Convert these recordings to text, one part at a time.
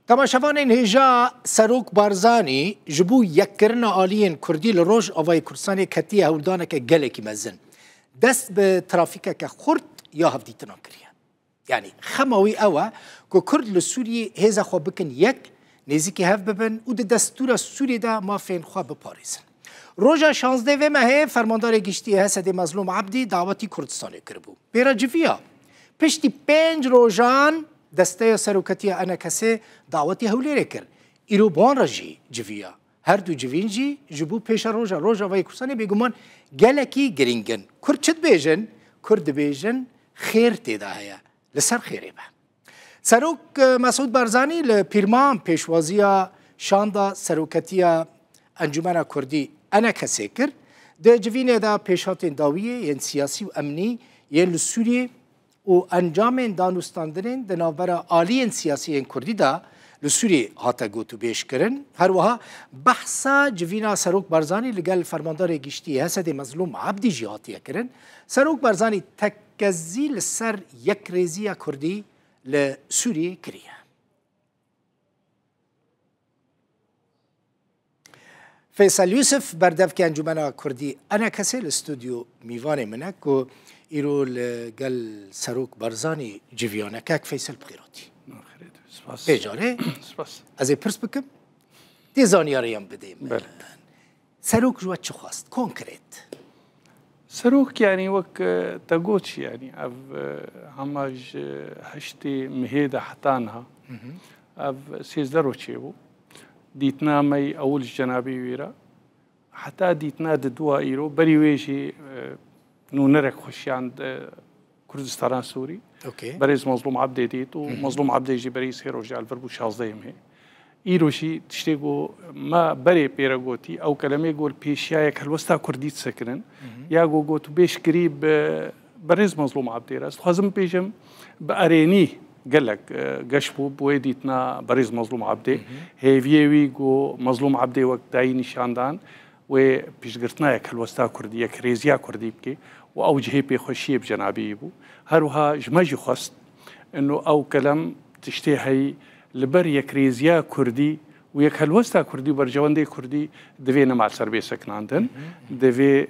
تماشاوانên hêja Serok Barzanî ji bo yekirina aliyên Kurdî li Roj Avayê Kurdistanê ketiye hewldaneke gelekî mezin. Dest bi trafîkeke xurt ya hevdîtina kiriye. Yani xema wî ew e ku Kurd li Sûriyê hêza xwe bikin yek, nêzîkî hev bibin û di destûra Sûriyê de mafên xwe biparêzin. Roja 16 vê mehê fermandarê giştî Hesedê Mezlûm Abdî dawetî Kurdistanê kiribû. Pêra civiya piştî 5 rojan desteya seroketiya Enekesê dawetî Hewlêrê kir. Îro ban re jî civiya. Her du civîn jî ji bo pêşa Roja Avayê Kurdistanê bêguman gelekî giring in. Kurd çi dibêjin? Kurd dibêjin xêr têda heye. Li ser xêrê be. Serok Mesûd Barzanî li pîrman pêşwaziya şanda seroketiya Encûmena Kurdî Enekesê kir. Di civînê de pêşhatên dawiyê yên siyasî û emnî yên li Sûriyê û encamên danûstandirên di navbera aliyên siyasî yên Kurdî de li Sûriyê hate gotûbêj kirin. Her wiha behsa civîna Serok Barzanî li gel fermandarê giştî Hesedê Mezlûm Abdî jî hatiye kirin. Serok Barzanî tekkezî li ser yekrêziya Kurdî li Sûriyê kiriye. Feysel Yusuf berdevkê Encûmena Kurdî Enekesê li stûdyo mîvanê min e ku îro li gel Serok Barzanî civiyanekek Feysel bixêratî. Pêcarê ez ê pirs bikim dê zaniyariyan bidê min. Serok ji we çi xwast konkrêt? Serok yani wek te got yani ev hema ji heştê mihê de hetanha ev sêzde roçê bû. Dîtina me ewil ji cenabê wê re heta dîtina di duwa îro berî wê jî nûnerek xweşiyan Kurdistana Sûrî. Berêz Mezlûm Abdê dît û Mezlûm Abdê jî berî sê roj alver bû 16 mehê. Îro jî tiştê got me berê pêre gotî ew kelemê got pêşiyayek helwesta Kurdî disekirin ya got bêşkirî bi berêz Mezlûm Abdê re. Ez dixwazim bêjim bi erênî gelek geş bû bi wê dîtina berêz Mezlûm Abdê. Hêviyê wî got Mezlûm Abdê wek dayî nîşandan wê pêşgirtinayek helwesta Kurdî yekrêziya Kurdî bike û ew cihê pêxweşiyê bi cenabî bû. Her wiha ji me jî xwest inu ew kelem tiştê heyî li ber yekrêziya Kurdî û yek helwesta Kurdî û bercewendê Kurdî divê nema li ser bê sekinandin. Divê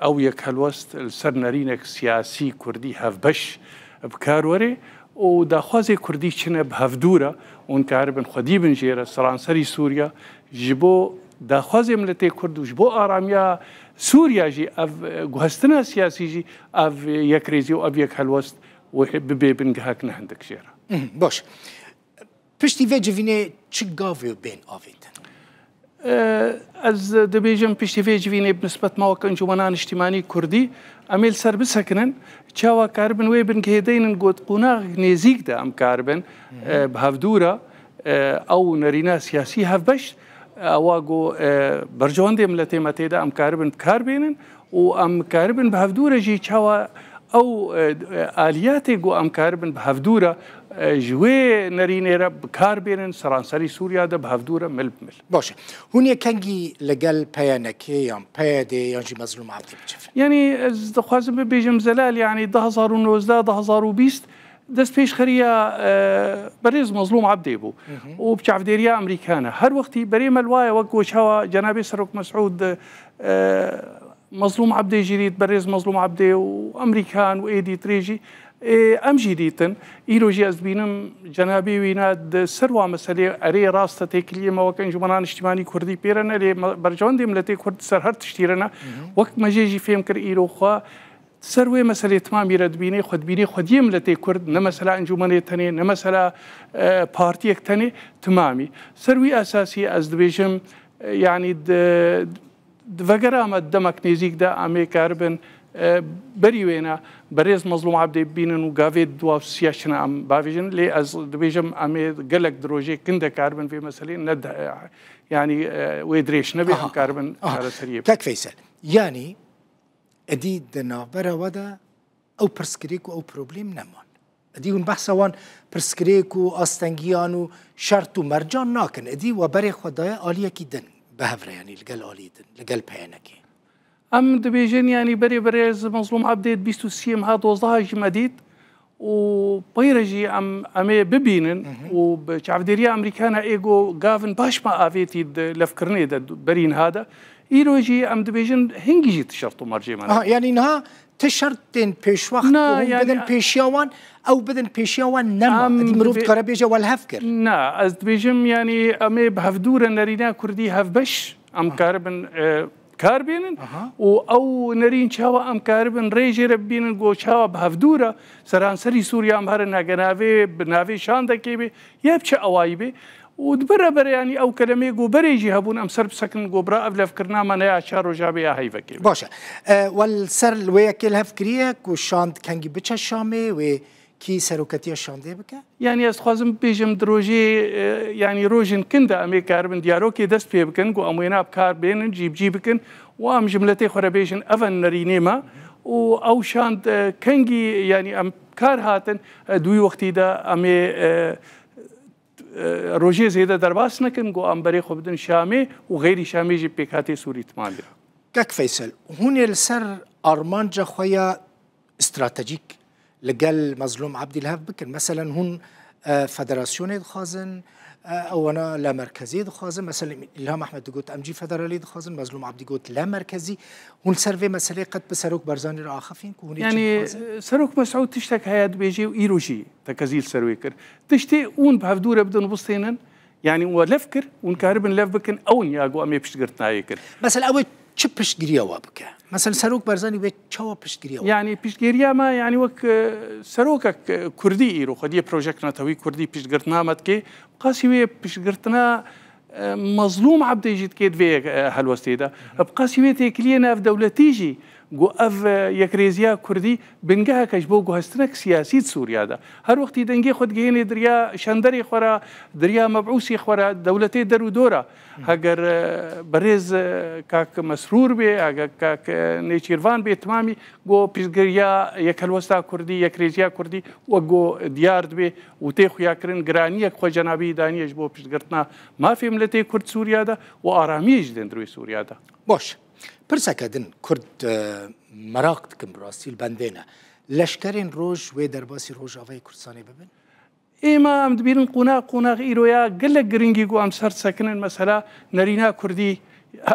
ew yek helwest li ser nerînek siyasî Kurdî hevbeş bikar were û daxwazê Kurdî çine bi hevdûr e û karibin xwedî bin jêre seranserî Sûriya ji bo daxwazê miletê Kurd û ji bo aramiya Sûriya jî ev guhestina siyasî jî ev yekrêzî û ev yek helwest bibê bingehek ne hindik jêre. Baş. Piştî vê civînê çi gavê bên avêtin? Ez dibêjim piştî vê civînê bi nisbet ma wek Encûmena Niştimanî Kurdî em ê li ser bisekinin çawa karibin wê bingehêdeynin gotqûnaq nêzik de em karibin bi hevdûra ew nerîna siyasî hevbeş اوا گو برجوندی ملتی متیده ام کاربن کار بینن و ام کاربن به هفدوره جی چوا او آلیاتی گو ام کاربن به هفدوره جوی نرینه را کار بینن سرانسری سوریا ده به هفدوره مل بمل. باشه. هونی کنگی لگل پیانکی یا پیاده یا جی مظلوم عبدی بچفن؟ یعنی از دخوازم بیجم زلال یعنی 2019 2020 دست پیش خریه بریز مظلوم عبدی بو و بچافدیریا امریکانه هر وقتی بری ملوای وقت شوا جناب سرک مسعود مظلوم عبدی جرید بریز مظلوم عبدی و امریکان و ایدی تریجی ام جدیدن ایروجی از بینم جنابی ویناد سروا مسئله اری راسته تکلیه ما وقت انجمنان اجتماعی کردی پیرنه لی برجوندی ملتی کرد سر هر تشتیرنه وقت مجیجی فهم کر ایرو خوا سروي مسألة تمام يرد بيني خد بيني خد يملتي كرد نمسألة أنجومنية تانية نمسألة بارتيك تانية تمامي سروي أساسي أزدبيجم يعني دفقرامة دمك نيزيك دا أمي كاربن بريوينا بريز مظلوم عبدي بينن وقافيد دوا سياشنا أم بافيجن لي أزدبيجم أمي قلق دروجي كندا كاربن في مسألة ند يعني ويدريش نبي كاربن على سريب كاك فيصل يعني ادي دنابرا ودا او برسكريكو او بروبليم نمان ادي ون بحث وان برسكريكو استنجيانو شرط مرجان ناكن ادي وبري خدايا اليه كيدن بهفر يعني لقال اليدن لقال بيانكي ام دبيجن يعني بري بريز مظلوم عبديت 23 ها 12 جمديد و بيرجي أمي ببينن وبشعفديريا أمريكانا إيجو جافن باش ما آفيتي لفكرني ده برين هذا إيروجي أم دبيجن هنجي تشرطوا مرجي مانا يعني إنها تشرطين بيش وقت يعني بدن بيشيوان أو بدن بيشيوان نما دي مروف قرابيجا والهفكر نا از دبيجم يعني أمي بهفدورة نرينا كردي هفبش أم كاربن كاربينن او نرين شاوا ام كاربن ريجي ربين جو شاوا بهفدوره سرانسري سوريا ام هرنا جنافي بنافي شاندكي يبش اوايبي ودبر يعني او كلمه جو بريجي هبون ام سرب سكن جو برا افكرنا ما نيا شارو جابي هيفكي باشا والسر الويكل هفكريك وشاند كانجي بتش شامي و كي سروكتي شاندي بك يعني استخازم بيجم دروجي يعني روجن كندا امي كاربن دياروكي دست بي بكن جو امينا بكار بين جيب بكن وام جملتي خربيجن افن نرينيما او شاند كانجي يعني ام كار هاتن دوي وقتي دا امي روجي زيدا درباس نكن جو ام بري خبدن شامي وغيري شامي جي بيكاتي سوري تمالي كاك فيصل هون السر ارمانجا خويا استراتيجيك لقال مظلوم عبد الهاب بكر مثلا هون فدراسيوني دخازن او انا لا مركزي دخازن مثلا الهام احمد دقوت امجي فدرالي دخازن مظلوم عبد دقوت لا مركزي هون سيرفي مسألة قد بسروك برزاني راه خفين كون يعني سروك مسعود تشتك هياد بيجي وايروجي تكازيل سرويكر تشتي اون بهفدوره بدون بسطينن يعني ولفكر ونكاربن لف بكن اون ياغو امي بشتغرتنا هيكر مثلا اول تشبش جريا وابك مثلا سروك برزاني بيت شوا بشتغريا يعني بشتغريا ما يعني وك سروكك كردي ايرو خدي بروجكتنا توي كردي بشتغرتنا متكي بقاسي بشتغرتنا مظلوم عبد يجد كيد في هالوستيدا بقاسي تيكلينا في دولتيجي جو اف يكريزيا كردي بنجها كجبو جو هستنك سياسي سوريا دا هر وقت دنجي خد جهني دريا شندري خورا دريا مبعوثي خورا دولتي درو دورا هاجر بريز كاك مسرور بي هاجر كاك نيشيرفان بي تمامي جو بيزغريا يكلوستا كردي يكريزيا كردي وجو ديارد بي وتيخو ياكرن جرانيه خو جنابي داني جبو بيزغرتنا ما في ملتي كرد سوريا دا وارامي جدن درو سوريا دا باش برسكدن كرد مراقت كم براسيل بندينا لشكرين روج ودرباسي روج افاي كردستاني ببن إما أم دبيرن قناق إيرويا قلق جرينجي جو أم سرت سكنن مثلا نرينا كردي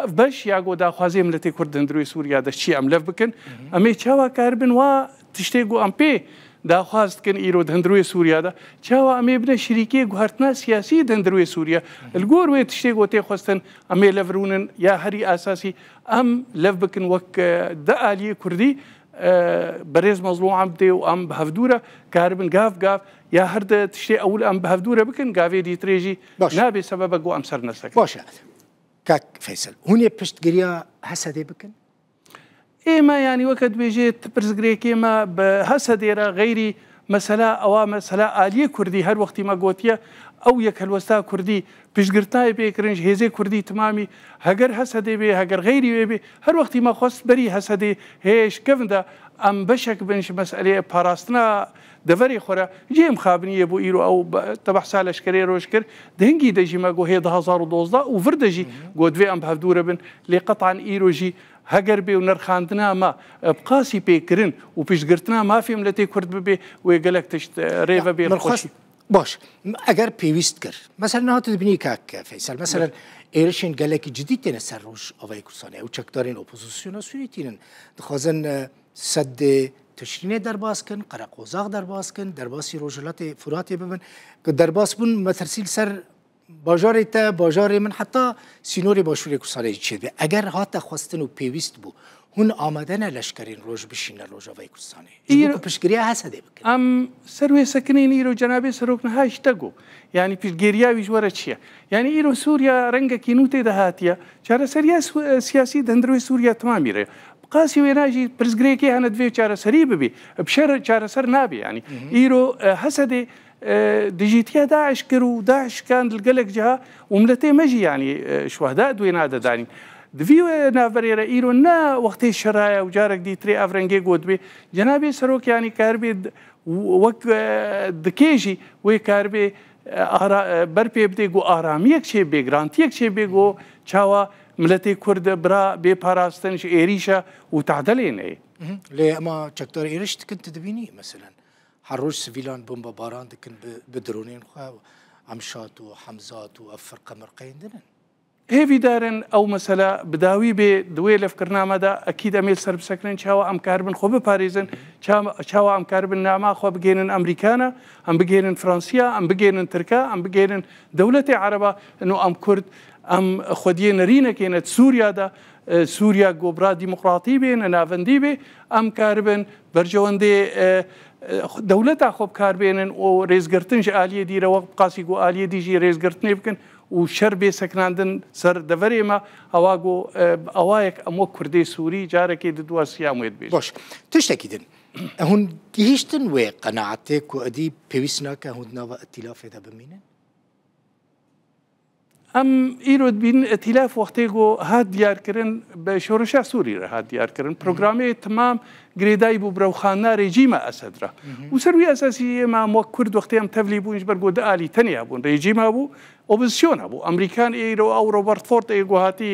باش ياغو دا خوازي ملتي كردن دروي سوريا دا شي أم لف بكن أمي تشاوا كاربن و تشتيغو أم بي دا خواست كن إيرو دندروي سوريا دا تشاوا أمي بنا شريكي جوهرتنا سياسي دندروي سوريا الجور وي تشتيغو تي خواستن أمي لفرونن يا هري أساسي أم لف بكن وك دا آلي كردي بريز مظلوم عبدي وأم بهفدورة كاربن قاف يا هرد تشتي أول أم بهفدورة بكن قافي دي تريجي نابي سببك وأم سرنا سكن باشا كاك فيصل هوني بشت قريا هسدي بكن إما يعني وقت بيجيت برزقريكي ما بهسديرا غيري مسألة أو مسألة آلية كردي هر وقت ما قوتيا أو يك هالوستا كردي بيشقرتاي بيكرنج هيزي كردي تمامي هجر هسدي بي هجر غيري بي هر وقت ما خص بري هسدي هيش كفندا أم بشك بنش مسألة باراستنا دفري خورا جيم خابني يبو إيرو أو تبع سالش كري روشكر دهنجي دجي ما جو هي 2012 وفردجي جو دوي أم بهفدورة بن لقطعا إيرو جي هجر بي ونرخاندنا ما بقاسي بيكرن وبيشقرتنا ما في ملتي كرد بي ويقلك تشت ريفا بي الخوشي باش اگر پیوست کر مثلا نه تبنی کاک فیصل مثلا ایرشین گلک جدید تن سروش آوای کردستانی او چکدارین اپوزیسیون سوریتین دخوازن صد تشرین درباس کن قرقوزاق درباس کن درباسی روجلات فراتی ببن که درباس بون مترسیل سر باجار تا باجار من حتی سینوری باشوری کردستانی چید بی اگر هات خواستن و پیوست بو هون آمدن لشکرین روج بشین روج آوای کردستانی جبو پشگریا هسته بکن ام سروي سكنين إيرو جنابي سروكنا هاش تقو يعني بشجيريا ويجورا تشيا يعني إيرو سوريا رنجا كينوتي دهاتيا شارع سريا سياسي دندروي سوريا تمامي ري قاسي ويناجي برزغريكي هنا دفيو شارع سري ببي بشر شارع سر نابي يعني إيرو هسدي ديجيتيا داعش كرو داعش كان القلق جها وملتي مجي يعني شهداء دوينادا داني دفيو نافريرا إيرو نا وقتي الشرايا وجارك دي تري أفرنجي قود بي جنابي سروك يعني كاربي وك دكيجي وكاربي بربي بديجو آراميك شيء بيجرانتيك شيء بيجو شوا ملتي كرد برا بيباراستنش إيريشا وتعدلين إيه ليه ما تقدر إيرشت كنت تبيني مثلا هەڕۆژ سڤیلان بۆمبەباران دەکەن بە درۆنێن خوا ئەمشات و حەمزات و ئەف فەرقە مەرقەیەندنن هێوی دارن ئەو مەسەلە بداوی بێ دوێ لەفکردنامەدا ئەکید ئەمێ سەر بسەکرن چاوە ئەم کار بن خۆ بپارێزن چاوە ئەم کار بن ناما خۆ بگێنن ئەمریکانە ئەم بگێنن فرانسیا ئەم بگێنن ترکا ئەم بگێنن دەوڵەتی عەرەبە نۆ ئەم کورد ئەم خودیە نەرینەکێنێت سووریادا سووریا گۆبرا دیموقراتی بێنە ناوەندی بێ ئەم کار بن بەرژەوەندێ دەوڵەتا خۆ بکاربێنن و ڕێزگرتنش ئالیە دیرەوە قاسی گۆ ئالیە دیژی ڕێزگرتنێ بکەن و شەر بێ سەکناندن سەر دەڤەرێمە ئەوا گۆ ئەوایەک ئەمۆ کوردی سووری جارێکی ددووە سیامێت بێ باش تشتێکی دن هون گەیشتن وێ قەنەعاتێک و ئەدی پێویست ناکە هون ناوە ئەتیلافێدا بمینن ئەم ئیرۆ بین ئەتیلاف وەختێک و هات دیارکردن بە شۆڕشا سووری هات دیارکردن پرۆگرامەیە تمام گرێدای بوو برەوخانە ڕێژیمە ئەسەدرا و سەروی ئەساسی ئێمە وەک کورد وەختێ ئەم تەڤلی بوونش بەرگۆ دەعالی تەنیا بوون ڕێژیمە بوو ئۆپۆزیسیۆنە بوو ئەمریکان ئێرە ئەو ڕۆبەرت فۆرت ئێگوهاتی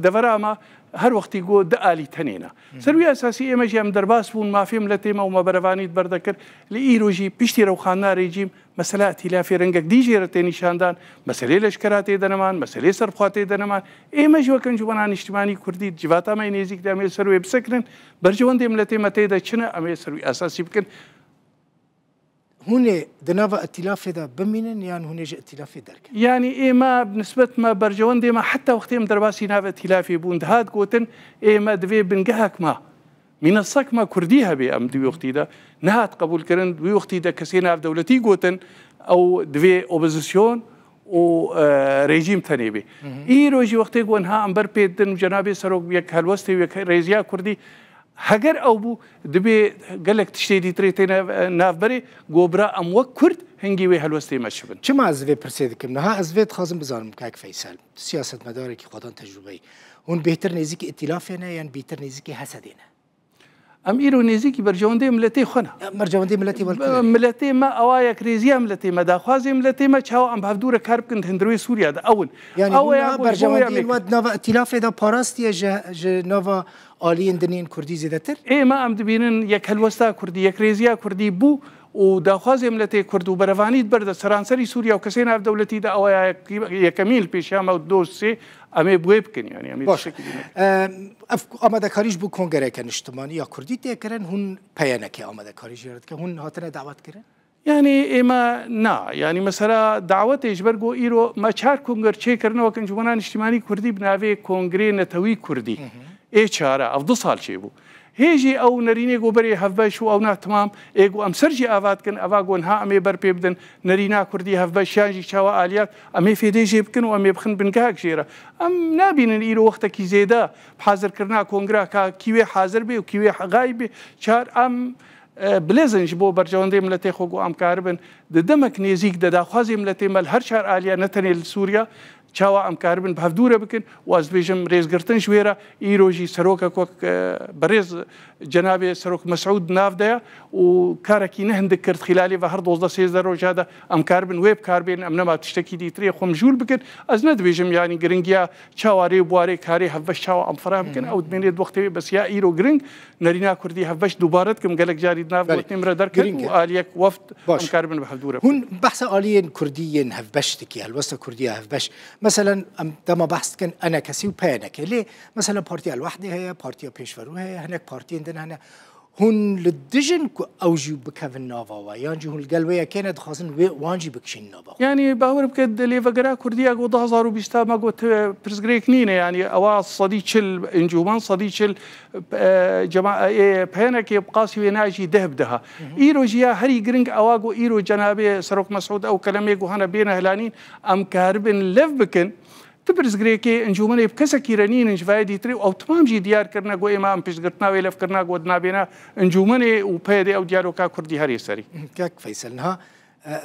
دەڤەرامە هەر وەختی گۆ دەعالی تەنێنە سەروی ئەساسی ئێمەژی ئەم دەرباس بوون مافێم لە تێمە و مەبەرەوانیت بەردەکرد لە ئیرۆژی پشتی ڕەوخانە ڕێژیم مەسەلا ئەتیلافی ڕەنگەک دیژێرە تێنیشاندان مەسەلەی لەشکرا تێدەنەمان مەسەلەی سەرخوا تێدەنەمان ئێمەژ وەک ئەنجومەنانی نیشتیمانی کوردی جیڤاتامای نێزیک ئەمێ سەروێ بسەکرن بەرژەوەندێم لە تێمە تێدا چنە ئەمێ سەروی ئاساسی بکەن هونێ دناوە ئەتیلافێدا بمینن یان هونێژە ئەتیلافێ دەرکەن یعنی ئێمە نسبەتمە بەرژەوەندێمە حتا وەختێم دەرباسی ناوە ئەتیلافی بوون دەهات گوتن ئێمە دەوێ بنگەهاکمە مینەسەکمە کوردی هەبێ ئەم دوی وەختیدا نهات قبولکردن دوی وەختیدا کەسێ ناودەوڵەتی گوتن ئەو دوێ ئۆپۆزیسیۆن و ڕێژیم تەنێبێ ئیرۆژی وەختێک وەنها ئەمبەر پێدن و جەنابێ سەرۆک یەک هەلوەستی ڕێزیا کوردی هەگەر ئەو بوو دەبێ گەلێک تشتێتی ترێتێ ناوبەرێ گۆبرا ئەم وەک کورد هەنگی وێ هەلوەستێ مەچ بن چما ئەزوێ پرسێ دەکەم نەها ئەزوێت خازم بزانم کاک فەیسەل سیاسەتمەدارێکی خۆدان تەجروبەی هون بێتر نێزیکی ئەتیلافێنە یان بێتر نێزیکی هەسەدێنە ئەم ئیرۆ نێزیکی بەرژەوەندەی ملەتەی خۆنە بەرژەوەندەی ملەتی ملەتێمە ئەوایەک ڕێزیە ملەتێمە داخوازی ملەتێمە چاو ئەم هەفتوورە کار بکەن هەندروی سووریادا ئەون بەرژەوەندی ناوە ئەتیلافێدا پاراستیە ناوە ئالیین دنین کوردی زیاتر ئێمە ئەم دەبینن یەک هەلوەستا کوردی یەک ڕێزیا کوردی بوو و داخوازی ملەتێ کورد و بەرەوانیت بەردە سەرانسەری سووریا و کەسێ ناودەوڵەتیدا ئەوە یەکەمیل پێشیامە و دۆسێ ئەمێ بۆی بکەن ینی ئامادەکاریش بوو کۆنگەرێکە نیشتمانی یا کوردی تێکردن هون پەیەنەکە ئامادەکاری ژێرتکە هون هاتنە داواتکردن یعنی ئێمە نا ینی مەسەلا داوەتێش بەرگۆ ئیرۆ مەچار کۆنگەر چێکردنەوە ئەنجومەنانی نیشتیمانی کوردی بناوێ کۆنگرێ نەتەوەی کوردی ئێچارە ئەو 2 ساڵ چێ بوو هێژی ئەو نەرینێ گۆبەرێ هەفبەش و ئەو ناتمام ئێگو ئەم سەرژی ئاواتکن ئەوا گۆنها ئەمێ بەرپێ بدەن نەرینا کوردی هەفبەشیانژی چاوە ئالیات ئەمێ فێدێژێ بکن و ئەمێ بخن بنگاک ژێرە ئەم نابینن ئیرۆ وەختێکی زێدە حازرکردنا کۆنگرا کیوێ حازر بێ و کیوێ حەغای بێ چار ئەم بلێزنج بۆ بەرژەوەندەی ملەتێ خۆگو ئەم کار بن دەمەک نێزیک دەداخوازی ملەتێ مەل هەر چار ئالیا نەتەنێ لە سووریا چاوە ئەم کار بن هەفتوورە بکن واز بێژم ڕێزگرتن ژێرە ئیرۆژی سەرۆکە کۆک بەڕێز جەنابێ سەرۆک مەسعود ناودەیە و کارێکی نەهندێک کرد خلالی بە هەر 12 ڕۆژادا ئەم کار بن وێ بکاربێن ئەم نەما تشتێکی دیترێ خۆم ژوور بکرد ئەس نەدبێژم ینی گرنگیا چاوارێ بوارێ کارێ هەفبەش چاوە ئەم فەرام بکەن ئەو دمێنێت وەختەوێ بەسیا ئیرۆ گرنگ نەرینا کوردی هەفبەش دووبارەت کەم گەلک جاری ناوتێمرە دەرکردن و ئالیەک وەفت ئەم کار بن بە هەفتوورە هون بەحسە ئالیین کوردیین هەفبەشتێکی هەلوەستە کوردی هەفبەش مثلا دەما بەحث کەن ئەنە کەسی و پەیەنەکە لێ مثلا پارتیا الوحدی هەیە پارتیا پێشڤەرو هەیە هەنێک پارتیان دن هەنە هون لە دژن ئەوژی بکەون ناوەوە یانجی هون گەلوەیە کێنە دخوازن وانجی بکشین ناوە ینی باوەڕ بکەت لێڤەگەرا کوردیا گۆ 2020 مەگوت پرسگرێک نینە ینی ئەوە سەدی چل ئەنجومان سەدی چل پەیەنێکی بقاسی وێناژی دە بدەها ئیرۆژیا هەری گرنگ ئەوا گۆ ئیرۆ جەنابێ سەرۆک مەسعود ئەو کەلەمێک و هەنە بێنە هەلانین ئەم کاربن لەف بکن تبرزگرێکی ئەنجومەنێ کەسێکی رەنینن ژڤای دیتری ئەو تمامژی دیارکردنە گۆ ئێمە ئەم پێشگرتناوی لەفکردنا گۆ نابێنە ئەنجومەنێ و پێدێ ئەو دیارۆکا کوردی هەرێ سەری کاک فەیسەل نها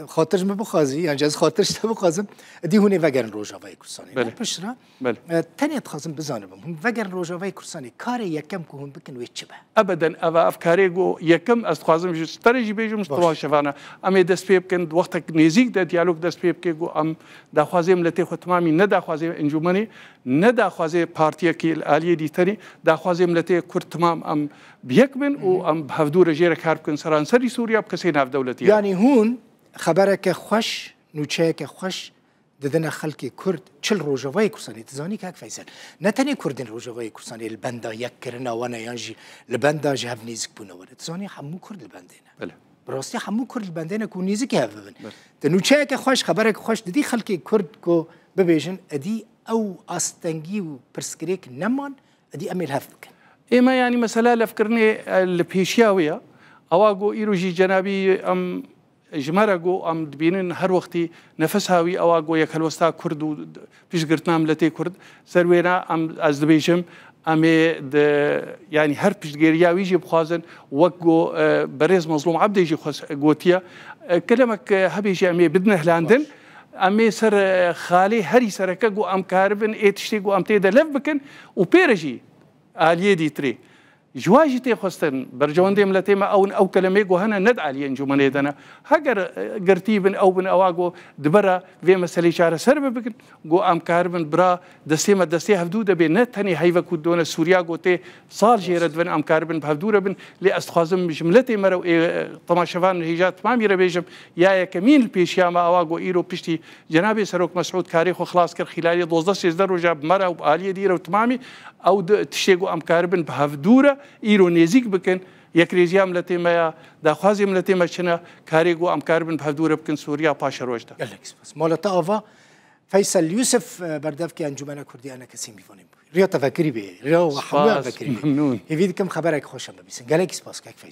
خاطرش ما بخوازی یعنی جز خاطرش تا بخوازم دی هونه وگرن روجاوای کورسانی بله. پشرا بله. تانیت خازم بزانم هم وگرن روجاوای کورسانی کار یکم که هم بکن وی چه به ابدا اوا افکاری گو یکم از خوازم استراتژی بیجم مستواشفانه اما دست پی بکن وقت نزیک د دیالوگ دست پی بکن گو ام دا خوازم لته خو تمامی نه دا خوازم انجمنی نه دا خوازم پارتیا کی عالیه دیتنی دا خوازم لته کور تمام ام بیکمن و ام بهدور جیر کار بکن سرانسری سوریا بکسی ناف دولتی یعنی هون خبرك خوش نوچهك خوش ددنا خلقي كرد چل روجاوای کورسانی تزانی که فیصل نتنی کردن روجاوای کورسانی البندا یکرنا وانا یانجی البندا جهف نیزک بونا ولا تزانی حمو کرد البندینا بله براستی حمو کرد البندینا کو نیزک هفن تنوچهك خوش خبرك خوش ددی خلقي كرد کو ببیجن ادی او استنگی و پرسکریک نمان ادی امل هفک اما يعني مثلا لفكرني البيشياويه اواغو ايروجي جنابي ام جمرگو ام دبینن هر وقتی نفس هاوی اواگو یک هلوستا کرد و پیش گرتنام لتی کرد سروینا ام از دبیجم امی د یعنی هر پیش گریاوی جی بخوازن وقو برز مظلوم عبدی جی گوتیا کلمک هبیجی امی بدنه لندن امی سر خالی هری سرکه گو ام کاربن ایتشتی گو ام تیدا لف بکن و پیرجی آلیه دیتری جواجي تيخستن برجوندي ملتي ما او كلمه جو هنا ندعى لي انجمني دنا هاجر قرتيبن او بن اواغو دبره في مسالي شار سرب بكن جو ام كاربن برا دسيمه دسيه حدود بين تاني هيفا كودون سوريا جوتي صار جيرد بن ام كاربن بهدوره بن لاستخازم جملتي مرو طماشفان هيجات ما ميربيجم يا كمين البيشيا ما اواغو ايرو بيشتي جنابي سروك مسعود كاريخ وخلاص كر خلال 12 سيزدر وجاب مره وباليه ديره وتمامي او تشيغو ام كاربن بهدوره ایرو نزیک بکن یک ریزیام لطی ما داخوازیم لطی ما چنه کاریگو ام کاربن بهدور بکن سوریا پاش روش ده. گلکس بس مالتا آوا فیصل یوسف بردف که انجمن کردی انا کسی میفونیم. ریا تفکری به ریا و حمله تفکری. ممنون. هیوید کم خبرک خوشم ببیسن. گلکس بس که فیصل.